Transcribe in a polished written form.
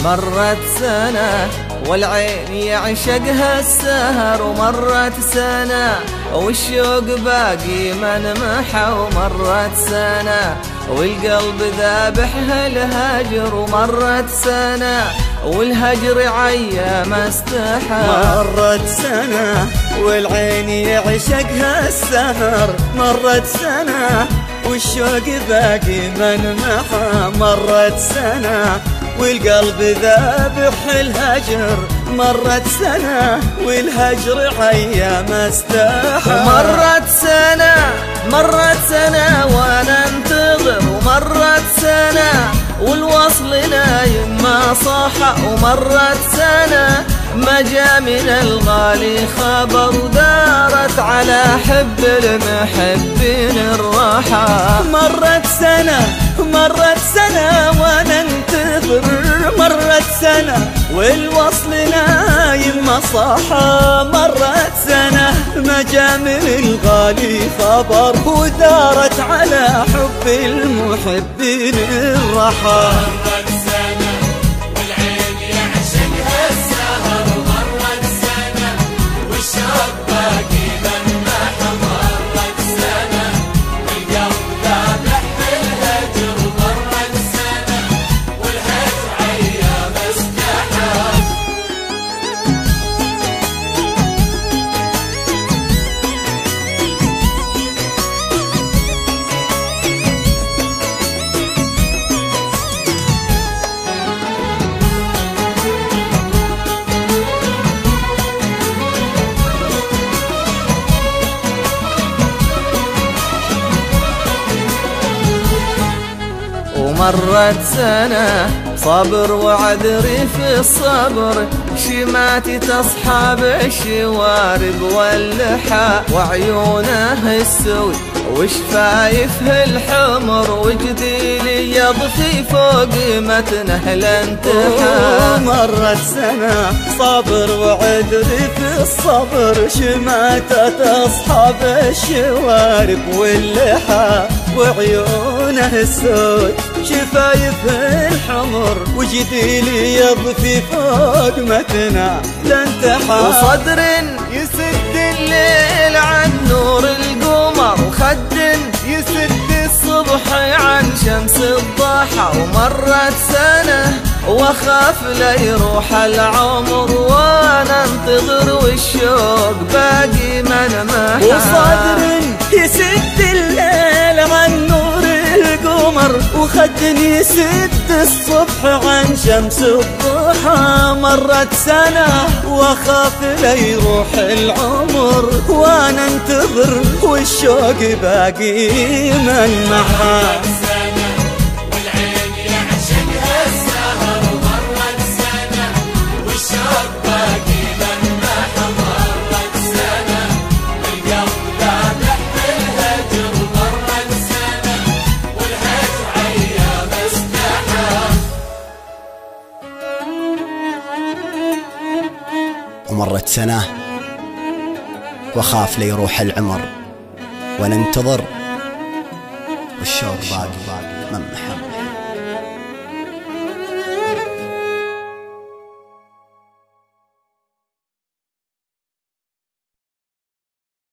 مرت سنة والعين يعشقها السهر، ومرت سنة والشوق باقي منمحه، ومرت سنة والقلب ذابحها الهجر، ومرت سنة والهجر عيا ما استحى. مرت سنة والعين يعشقها السهر، مرت سنة والشوق باقي منمحه، مرت سنة والقلب ذابح الهجر، مرت سنة والهجر عيا ما استحى. مرت سنة وانا انتظر، ومرت سنة والوصل نايم ما صحى، ومرت سنة ما جا من الغالي خبر، ودارت على حب المحبين الراحة. مرت سنة وانا انتظر، مرت سنة والوصل نايم ما صحى، مرت سنة ما جا من الغالي خبر، ودارت على حب المحبين الراحة. مرت سنة والعين يعشقها السهر، مرت سنة والشوق باقي منمحه، مرت سنة والقلب ذابح الهجر، مرت سنة والهجر عيا ما استحى. ومرت سنة صبر وعذري في الصبر، شماتي تصحاب الشوارب واللحى، وعيونه السود وشفايفه الحمر، وجديلي يضفي فوق متنه الانتحى. مرت سنة صبر وعذري في الصبر، شماتة تصحب الشوارب واللحى، وعيونه السود شفايفه الحمر، وجديلي يضفي فوق متنه الانتحى. وصدر يسد الليل عن نور القمر، وخد يسد الصبح عن شمس الضحى، ومرت سنة واخاف لا يروح العمر، وانا انتظر والشوق باقي منمحه. وصدر يسد الليل عن نور القمر، وخد يسد الصبح عن شمس الضحى، مرت سنة واخاف لا يروح العمر، وانا انتظر والشوق باقي منمحه. مرت سنة والعين يعشقها السهر، مرت سنة والشوق باقي منمحه، مرت سنة والقلب ذابح الهجر، مرت سنة والهجر عيا ما استحى. ومرت سنة واخاف ليروح العمر، وانا انتظر والشوق باقي منمحه.